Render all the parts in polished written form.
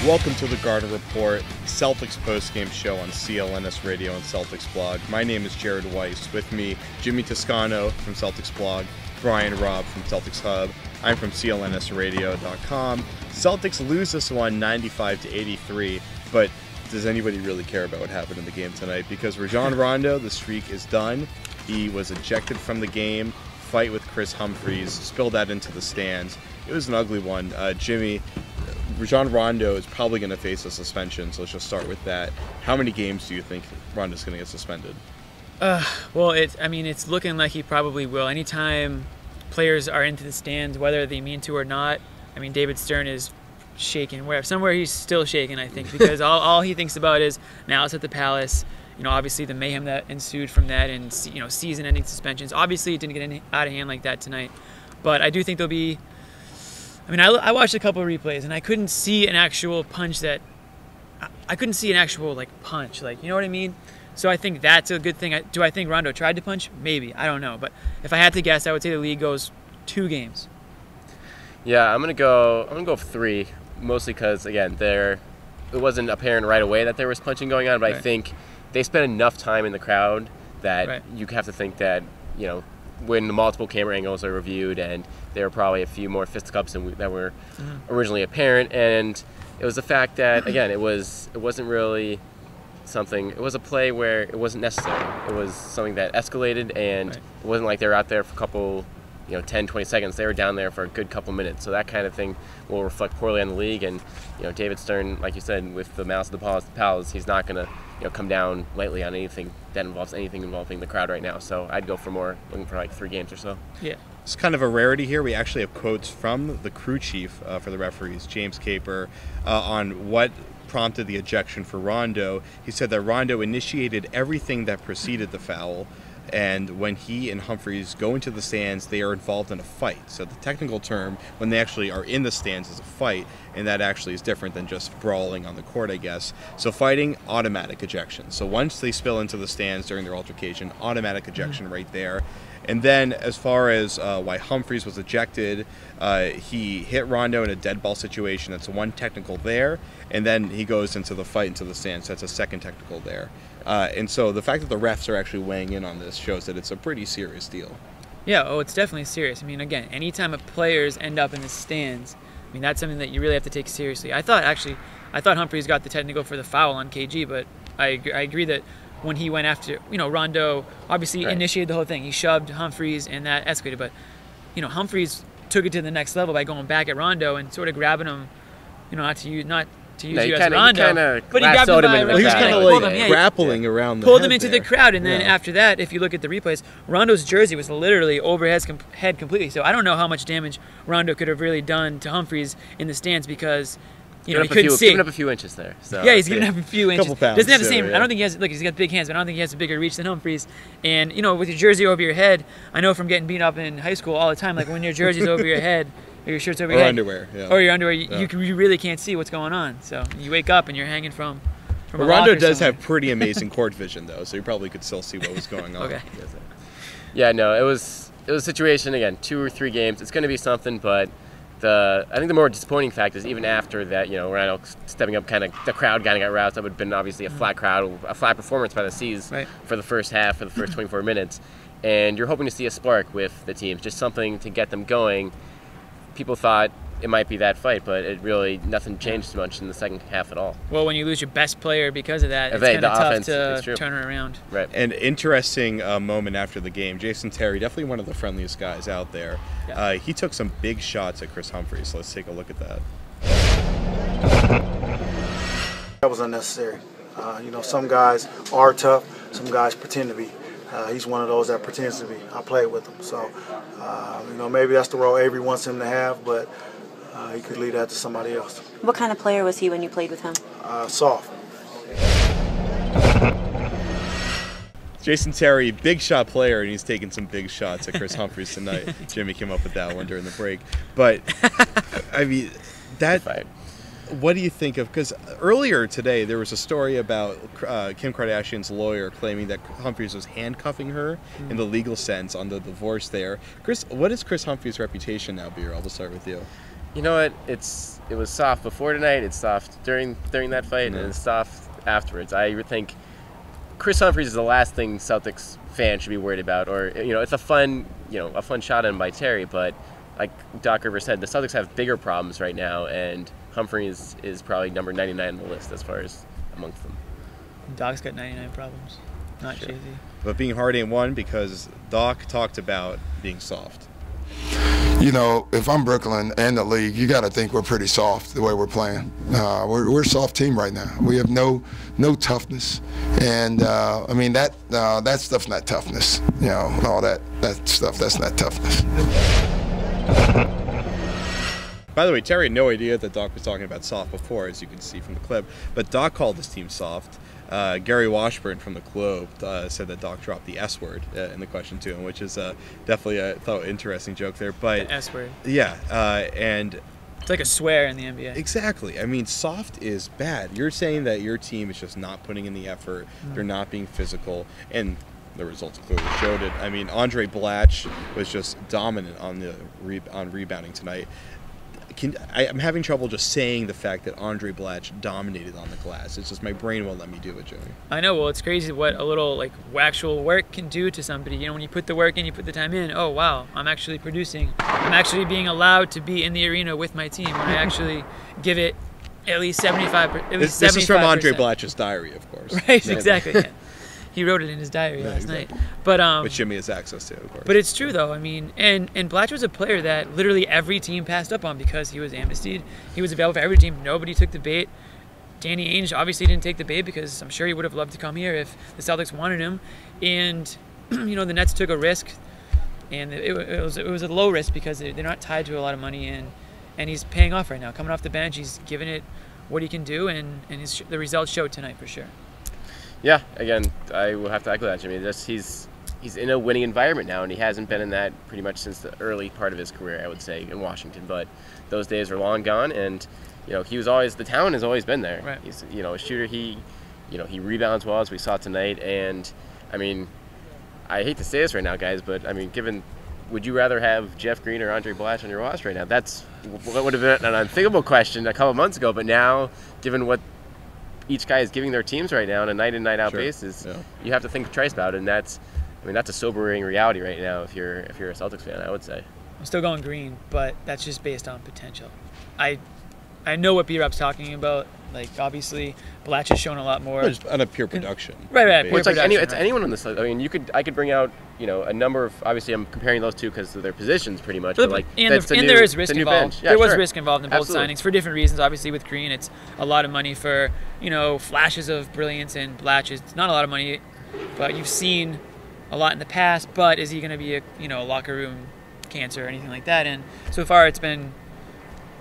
Welcome to the Garden Report, Celtics postgame show on CLNS Radio and Celticsblog. My name is Gerald Wallace. With me, Jimmy Toscano from Celticsblog, Brian Robb from Celtics Hub. I'm from CLNSradio.com. Celtics lose this one 95-83, but does anybody really care about what happened in the game tonight? Because Rajon Rondo, the streak is done. He was ejected from the game. Fight with Kris Humphries, spilled that into the stands. It was an ugly one. Jimmy, Rajon Rondo is probably going to face a suspension, so let's just start with that. How many games do you think Rondo's going to get suspended? Well, it's looking like he probably will. Anytime players are into the stands, whether they mean to or not, I mean, David Stern is shaking. Somewhere he's still shaking, I think, because all he thinks about is now it's at the Palace. You know, obviously the mayhem that ensued from that, and season-ending suspensions. Obviously, it didn't get any out of hand like that tonight, but I do think there'll be. I mean, I watched a couple of replays, and I couldn't see an actual punch I couldn't see an actual punch, you know what I mean? So I think that's a good thing. Do I think Rondo tried to punch? Maybe, I don't know. But if I had to guess, I would say the league goes 2 games. Yeah, I'm gonna go 3, mostly because again, it wasn't apparent right away that there was punching going on, but right. I think they spent enough time in the crowd that right. You have to think that when the multiple camera angles are reviewed, and there were probably a few more fisticuffs that were originally apparent, and it was the fact that again it wasn't really something. It was a play where it wasn't necessary. It was something that escalated, and right. It wasn't like they were out there for a couple 10, 20 seconds. They were down there for a good couple minutes. So that kind of thing will reflect poorly on the league. And, David Stern, like you said, with the malice of the Palace, he's not going to, come down lightly on anything that involves anything involving the crowd right now. So I'd go for more, looking for 3 games or so. Yeah. It's kind of a rarity here. We actually have quotes from the crew chief for the referees, James Caper, on what prompted the ejection for Rondo. He said that Rondo initiated everything that preceded the foul. And when he and Humphries go into the stands, they are involved in a fight. So the technical term, when they actually are in the stands, is a fight, and that actually is different than just brawling on the court, I guess. So fighting, automatic ejection. So once they spill into the stands during their altercation, automatic ejection right there. And then as far as why Humphries was ejected, he hit Rondo in a dead ball situation. That's one technical there. And then he goes into the fight into the stands. So that's a second technical there. And so the fact that the refs are actually weighing in on this shows that it's a pretty serious deal. Yeah, it's definitely serious. I mean, again, anytime players end up in the stands, I mean, that's something that you really have to take seriously. I thought Humphries got the technical for the foul on KG, but I agree that when he went after, Rondo obviously right. initiated the whole thing. He shoved Humphries, and that escalated. But, Humphries took it to the next level by going back at Rondo and sort of grabbing him, not to use you as Rondo, but he grabbed him by he was kind of grappling around the pulled him into the crowd, and then after that, if you look at the replays, Rondo's jersey was literally over his head completely. So I don't know how much damage Rondo could have really done to Humphries in the stands because he couldn't see. Giving up a few inches there. So yeah, he's giving up a few inches. Pounds, doesn't have the same. Yeah. I don't think he has. Look, he's got big hands, but I don't think he has a bigger reach than Humphries. And with your jersey over your head, I know from getting beat up in high school all the time. Like when your jersey's over your head. Or your shirt's over your head. Underwear, yeah. Or your underwear, you really can't see what's going on. So you wake up and you're hanging from a Rondo does somewhere. have pretty amazing court vision, though, so you probably could still see what was going on. Okay. Yeah, no, it was a situation, again, 2 or 3 games. It's going to be something, but I think the more disappointing fact is even after that, Rondo stepping up, kind of the crowd kind of got roused. That would have been obviously a flat crowd, a flat performance by the C's right. for the first half, for the first 24 minutes. And you're hoping to see a spark with the teams, just something to get them going. People thought it might be that fight, but nothing changed much in the second half at all. Well, when you lose your best player because of that, it's kind of tough to turn her around. Right. An interesting moment after the game. Jason Terry, definitely one of the friendliest guys out there. Yeah. He took some big shots at Kris Humphries, so let's take a look at that. That was unnecessary. Some guys are tough, some guys pretend to be. He's one of those that pretends to be. I played with him. So, maybe that's the role Avery wants him to have, but he could leave that to somebody else. What kind of player was he when you played with him? Soft. Jason Terry, big shot player, and he's taking some big shots at Kris Humphries tonight. Jimmy came up with that one during the break. But, I mean, that... Fight. What do you think of, because earlier today there was a story about Kim Kardashian's lawyer claiming that Humphries was handcuffing her in the legal sense on the divorce there. Chris, what is Kris Humphries' reputation now, B-Roll? I'll start with you. You know what? It was soft before tonight. It's soft during that fight, and it's soft afterwards. I would think Kris Humphries is the last thing Celtics fans should be worried about. Or it's a fun shot in by Terry, but like Doc Rivers said, the Celtics have bigger problems right now, and Humphries is probably number 99 on the list as far as amongst them. Doc's got 99 problems, not Jay-Z. But being hard ain't one, because Doc talked about being soft. If I'm Brooklyn and the league, you got to think we're pretty soft the way we're playing. We're a soft team right now. We have no toughness, and that stuff's not toughness. All that stuff, that's not toughness. By the way, Terry had no idea that Doc was talking about soft before, as you can see from the clip. But Doc called this team soft. Gary Washburn from the Globe said that Doc dropped the S word in the question to him, which is definitely a interesting joke there. But the S word. Yeah, and it's like a swear in the NBA. Exactly. I mean, soft is bad. You're saying that your team is just not putting in the effort. They're not being physical, and the results clearly showed it. I mean, Andre Blatch was just dominant on rebounding tonight. I'm having trouble just saying the fact that Andre Blatch dominated on the glass. It's just my brain won't let me do it, Jimmy. I know. Well, it's crazy what a little actual work can do to somebody. When you put the work in, you put the time in. Oh wow, I'm actually producing. I'm actually being allowed to be in the arena with my team when I actually give it at least 75. This is from Andre Blatch's diary, of course. Right. Yeah. Exactly. Yeah. He wrote it in his diary last night. But which Jimmy has access to, of course. But it's true though. I mean, and Blatch was a player that literally every team passed up on because he was amnestied. He was available for every team. Nobody took the bait. Danny Ainge obviously didn't take the bait because I'm sure he would have loved to come here if the Celtics wanted him. And the Nets took a risk, and it was a low risk because they're not tied to a lot of money, and he's paying off right now. Coming off the bench, he's giving it what he can do, and the results showed tonight for sure. Yeah, again, I will have to echo that, Jimmy. He's in a winning environment now, and he hasn't been in that pretty much since the early part of his career, I would say, in Washington. But those days are long gone, and he was always, the talent has always been there. Right. He's a shooter. He rebounds well, as we saw tonight. And I mean, I hate to say this right now, guys, but I mean, would you rather have Jeff Green or Andre Blatch on your roster right now? That's what would have been an unthinkable question a couple months ago. But now, given what each guy is giving their teams right now on a night in, night out basis, you have to think twice about it, and that's a sobering reality right now if you're a Celtics fan, I would say. I'm still going Green, but that's just based on potential. I know what B-Rob's talking about. Obviously, Blatch has shown a lot more. Just on a pure production. Right. Well, it's anyone on this. I mean, I could bring out a number of. Obviously, I'm comparing those two because of their positions, pretty much. But there is risk involved. Yeah, there was risk involved in both signings for different reasons. Obviously, with Green, it's a lot of money for flashes of brilliance, and Blatch is not a lot of money, but you've seen a lot in the past. But is he going to be a locker room cancer or anything like that? And so far,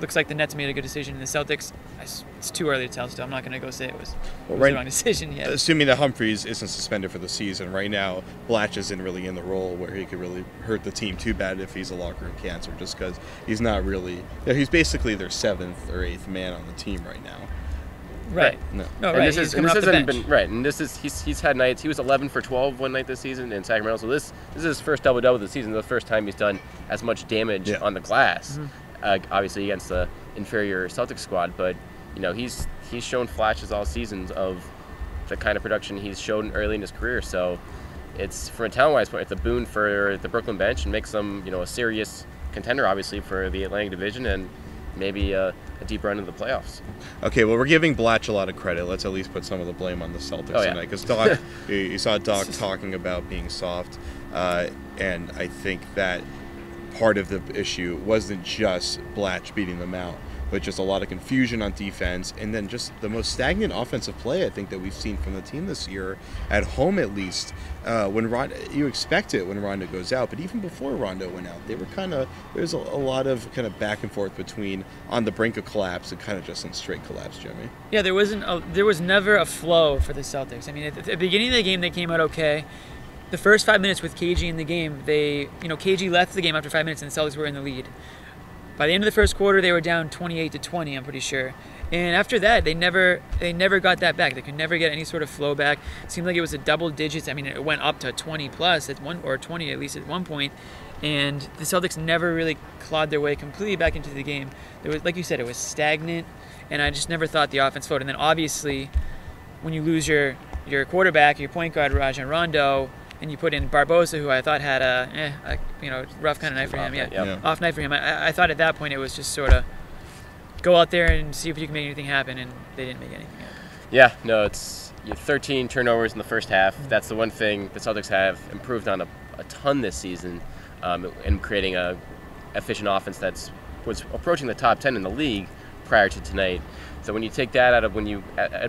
looks like the Nets made a good decision. And the Celtics, it's too early to tell still. I'm not going to go say it was the wrong decision yet. Assuming that Humphries isn't suspended for the season, right now Blatch isn't really in the role where he could really hurt the team too bad if he's a locker room cancer, just because he's not really. He's basically their 7th or 8th man on the team right now. Right. No. Right. He's had nights. He was 11 for 12 one night this season in Sacramento. So this is his first double-double of the season. The first time he's done as much damage on the glass. Mm-hmm. Obviously against the inferior Celtics squad, but he's shown flashes all seasons of the kind of production he's shown early in his career. So it's, from a talent-wise point, it's a boon for the Brooklyn bench and makes them a serious contender, obviously, for the Atlantic Division and maybe a deep run into the playoffs. Okay, well, we're giving Blatch a lot of credit. Let's at least put some of the blame on the Celtics tonight, because Doc, you saw Doc talking about being soft, and I think that part of the issue wasn't just Blatch beating them out, but just a lot of confusion on defense, and then just the most stagnant offensive play I think that we've seen from the team this year, at home at least. When you expect it when Rondo goes out, but even before Rondo went out, they were there's a lot of kind of back and forth between on the brink of collapse and kind of just in straight collapse, Jimmy. Yeah, there was never a flow for the Celtics. I mean, at the beginning of the game, they came out okay. The first 5 minutes with KG in the game, KG left the game after 5 minutes, and the Celtics were in the lead. By the end of the first quarter, they were down 28-20, I'm pretty sure. And after that, they never got that back. They could never get any sort of flow back. It seemed like it was a double digits. I mean, it went up to 20 plus at one, or 20 at least at one point. And the Celtics never really clawed their way completely back into the game. There was, like you said, it was stagnant, and I just never thought the offense flowed. And then obviously, when you lose your quarterback, your point guard Rajon Rondo, and you put in Barbosa, who I thought had a rough kind of night for him. Off night for him. I thought at that point it was just sort of go out there and see if you can make anything happen, and they didn't make anything happen. Yeah, no, it's 13 turnovers in the first half. That's the one thing the Celtics have improved on a ton this season, in creating a efficient offense was approaching the top 10 in the league prior to tonight. So when you take that out of, when you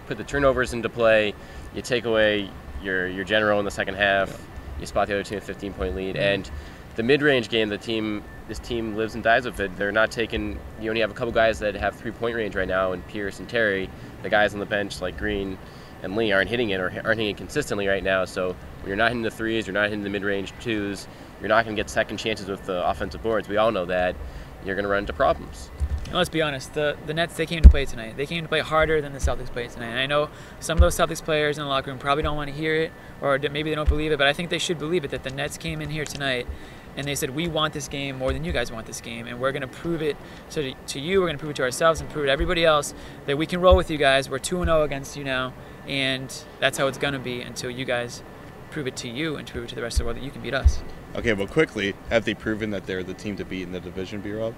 put the turnovers into play, you take away your general in the second half, you spot the other team a 15-point lead, and the mid-range game, this team lives and dies with it. They're not taking. You only have a couple guys that have 3-point range right now, and Pierce and Terry. The guys on the bench like Green and Lee aren't hitting it, or aren't hitting it consistently right now. So when you're not hitting the threes, you're not hitting the mid-range twos, you're not going to get second chances with the offensive boards. We all know that. You're going to run into problems. And let's be honest, the Nets, they came to play tonight. They came to play harder than the Celtics played tonight. And I know some of those Celtics players in the locker room probably don't want to hear it, or maybe they don't believe it, but I think they should believe it, that the Nets came in here tonight and they said, we want this game more than you guys want this game, and we're going to prove it to you, we're going to prove it to ourselves and prove it to everybody else that we can roll with you guys. We're 2-0 against you now, and that's how it's going to be until you guys prove it to you and prove it to the rest of the world that you can beat us. Okay, well, quickly, have they proven that they're the team to beat in the division, B-Rob?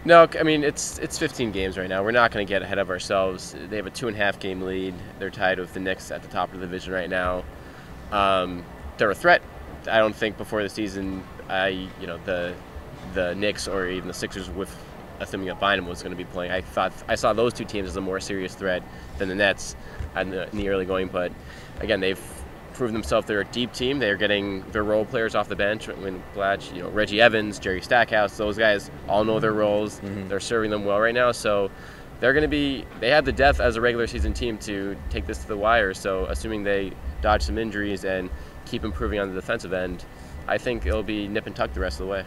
No, I mean, it's 15 games right now. We're not going to get ahead of ourselves. They have a 2.5 game lead. They're tied with the Knicks at the top of the division right now. They're a threat. I don't think before the season, the Knicks or even the Sixers, with assuming that Bynum was going to be playing, I saw those two teams as a more serious threat than the Nets in the early going. But again, they've proven themselves. They're a deep team. They're getting their role players off the bench. When Blatch, Reggie Evans, Jerry Stackhouse, those guys all know their roles. Mm-hmm. They're serving them well right now. So they're going to be. They have the depth as a regular season team to take this to the wire. So assuming they dodge some injuries and keep improving on the defensive end, I think it'll be nip and tuck the rest of the way.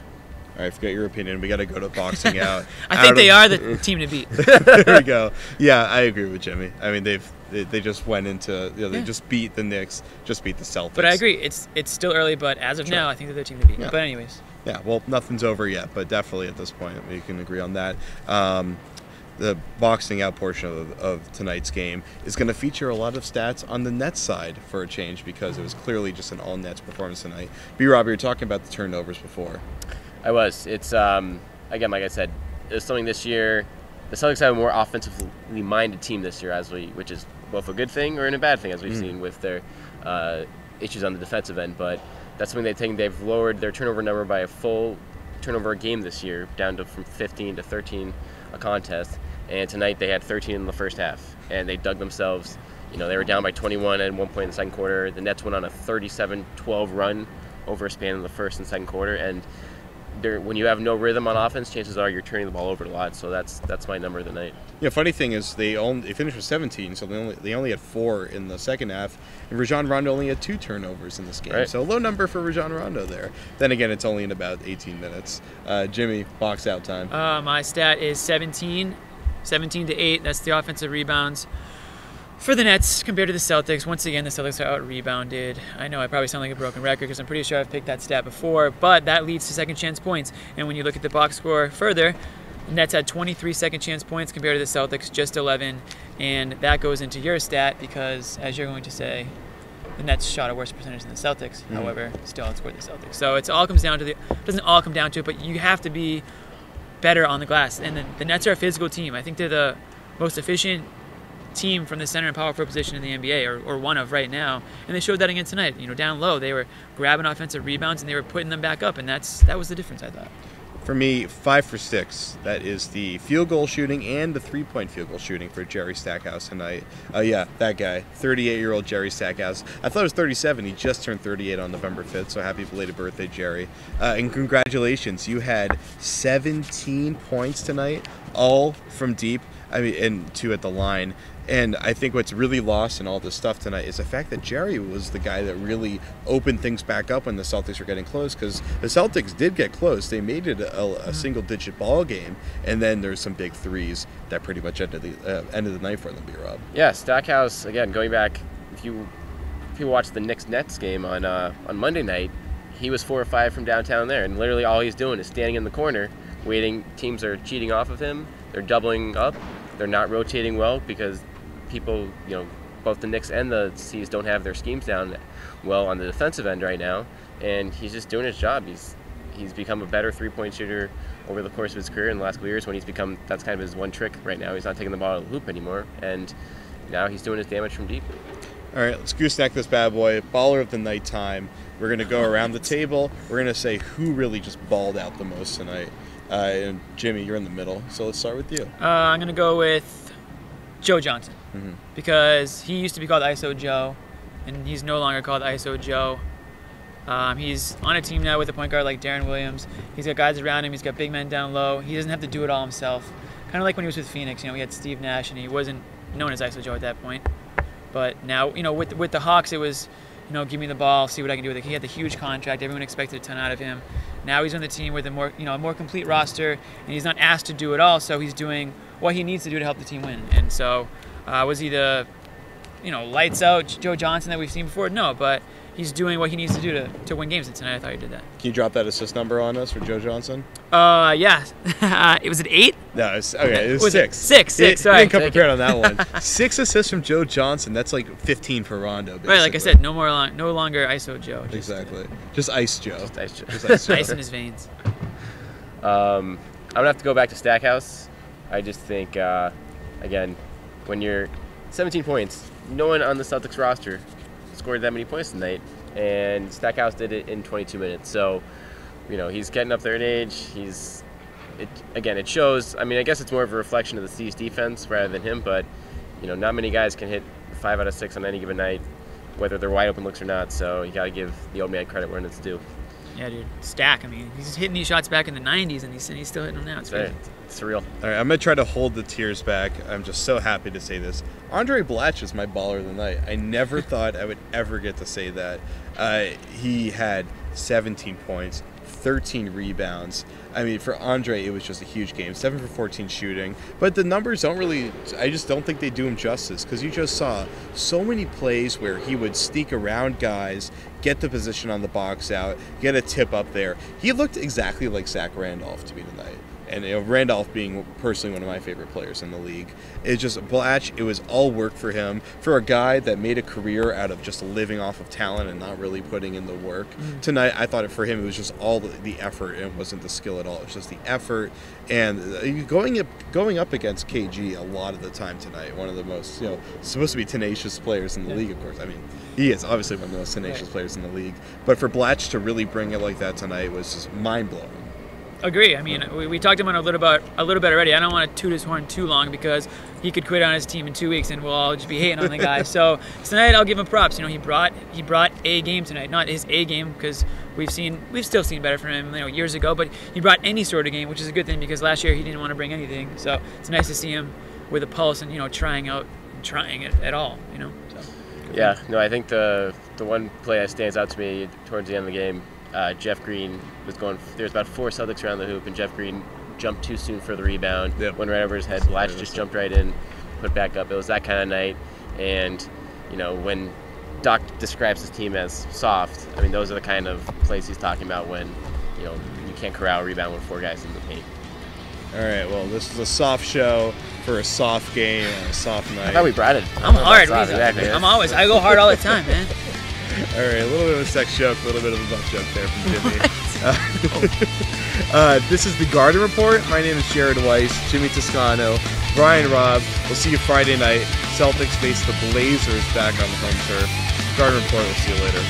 All right, forget your opinion. We got to go to boxing out. I think they are the team to beat. There we go. Yeah, I agree with Jimmy. I mean, they just went into they just beat the Knicks, just beat the Celtics. But I agree, it's still early. But as of now, I think they're the team to beat. Yeah. But anyways. Yeah. Well, nothing's over yet, but definitely at this point we can agree on that. The boxing out portion of tonight's game is going to feature a lot of stats on the Nets side for a change, because it was clearly just an all-Nets performance tonight. B-Rob, you were talking about the turnovers before. I was. It's, again, like I said, it's something this year. The Celtics have a more offensively minded team this year, which is both a good thing or a bad thing, as we've seen with their issues on the defensive end. But that's something they've taken. They've lowered their turnover number by a full turnover game this year, down to from 15 to 13 a contest. And tonight they had 13 in the first half, and they dug themselves. They were down by 21 at one point in the second quarter. The Nets went on a 37-12 run over a span of the first and second quarter, and when you have no rhythm on offense, chances are you're turning the ball over a lot. So that's my number of the night. Yeah, funny thing is they finished with 17, so they only had 4 in the second half, and Rajon Rondo only had 2 turnovers in this game. Right. So a low number for Rajon Rondo there. Then again, it's only in about 18 minutes. Jimmy, box out time. My stat is 17 to 8. That's the offensive rebounds for the Nets compared to the Celtics. Once again, the Celtics are out-rebounded. I know I probably sound like a broken record because I'm pretty sure I've picked that stat before, but that leads to second chance points. And when you look at the box score further, the Nets had 23 second chance points compared to the Celtics, just 11. And that goes into your stat because, as you're going to say, the Nets shot a worse percentage than the Celtics, however, still outscored the Celtics. So it doesn't all come down to it, but you have to be better on the glass. And the Nets are a physical team. I think they're the most efficient team from the center and power forward position in the NBA, or one of right now, and they showed that again tonight. Down low, they were grabbing offensive rebounds and they were putting them back up, and that was the difference, I thought. For me, 5 for 6. That is the field goal shooting and the 3-point field goal shooting for Jerry Stackhouse tonight. Yeah, that guy, 38-year-old Jerry Stackhouse. I thought it was 37. He just turned 38 on November 5th, so happy belated birthday, Jerry. And congratulations, you had 17 points tonight, all from deep. I mean, and 2 at the line. And I think what's really lost in all this stuff tonight is the fact that Jerry was the guy that really opened things back up when the Celtics were getting close, because the Celtics did get close. They made it a single-digit ball game, and then there's some big threes that pretty much ended the night for them, B-Rob. Yeah, Stackhouse, again, going back, if you watch the Knicks-Nets game on Monday night, he was 4 or 5 from downtown there, and literally all he's doing is standing in the corner, waiting. Teams are cheating off of him. They're doubling up. They're not rotating well because people, both the Knicks and the C's don't have their schemes down well on the defensive end right now, and he's just doing his job. He's become a better three-point shooter over the course of his career in the last couple years. That's kind of his one trick right now. He's not taking the ball out of the hoop anymore, and now he's doing his damage from deep. All right, let's gooseneck this bad boy. Baller of the night time. We're going to go around the table. We're going to say who really just balled out the most tonight. And Jimmy, you're in the middle, so let's start with you. I'm going to go with Joe Johnson, because he used to be called ISO Joe, and he's no longer called ISO Joe. He's on a team now with a point guard like Darren Williams. He's got guys around him. He's got big men down low. He doesn't have to do it all himself. Kind of like when he was with Phoenix. He had Steve Nash, and he wasn't known as ISO Joe at that point. But now, with the Hawks, it was, give me the ball, see what I can do with it. He had the huge contract. Everyone expected a ton out of him. Now he's on the team with a more complete roster, and he's not asked to do it all, so he's doing what he needs to do to help the team win. And so, was he the, lights out Joe Johnson that we've seen before? No, but he's doing what he needs to do to win games, and tonight I thought he did that. Can you drop that assist number on us for Joe Johnson? Yeah. It was an 8? No, it was 6. 6, sorry. You didn't come prepared on that one. 6 assists from Joe Johnson. That's like 15 for Rondo, basically. Right, like I said, no longer ISO Joe. Exactly. Just Ice Joe. Just Ice Joe. Just Ice Joe. Ice in his veins. I'm going to have to go back to Stackhouse. I just think, again, when you're 17 points, no one on the Celtics roster scored that many points tonight, and Stackhouse did it in 22 minutes. So, he's getting up there in age. It shows. I mean, I guess it's more of a reflection of the C's defense rather than him, but not many guys can hit 5 out of 6 on any given night, whether they're wide open looks or not. So you got to give the old man credit where it's due. Yeah, dude. Stack. I mean, he's hitting these shots back in the 90s, and he's still hitting them now. It's crazy. It's surreal. All right, I'm going to try to hold the tears back. I'm just so happy to say this. Andre Blatch is my baller of the night. I never thought I would ever get to say that. He had 17 points, 13 rebounds. I mean, for Andre, it was just a huge game. 7 for 14 shooting. But the numbers I just don't think they do him justice, because you just saw so many plays where he would sneak around guys, get the position on the box out, get a tip up there. He looked exactly like Zach Randolph to me tonight. And Randolph being personally one of my favorite players in the league. It's just Blatch, it was all work for him. For a guy that made a career out of just living off of talent and not really putting in the work. Tonight, I thought for him it was just all the effort, and it wasn't the skill at all. It was just the effort. And going up against KG a lot of the time tonight, one of the most, supposed to be tenacious players in the league, of course. I mean, he is obviously one of the most tenacious players in the league. But for Blatch to really bring it like that tonight was just mind-blowing. Agree. I mean, we talked about it a little bit already. I don't want to toot his horn too long, because he could quit on his team in 2 weeks and we'll all just be hating on the guy. So tonight I'll give him props. He brought a game tonight, not his A game, because we've still seen better from him years ago. But he brought any sort of game, which is a good thing, because last year he didn't want to bring anything. So it's nice to see him with a pulse and trying it at all. So. Yeah. No, I think the one play that stands out to me towards the end of the game. Jeff Green was going. There's about 4 Celtics around the hoop, and Jeff Green jumped too soon for the rebound. Went right over his head. Blatch just jumped right in, put back up. It was that kind of night. And when Doc describes his team as soft, I mean, those are the kind of plays he's talking about when you can't corral a rebound with 4 guys in the paint. All right. Well, this is a soft show for a soft game on a soft night. I thought we brought it. I'm hard. Exactly. I go hard all the time, man. All right, a little bit of a sex joke, a little bit of a butt joke there from Jimmy. This is the Garden Report. My name is Gerald Wallace, Jimmy Toscano, Brian Robb. We'll see you Friday night. Celtics face the Blazers back on the home turf. Garden Report, we'll see you later.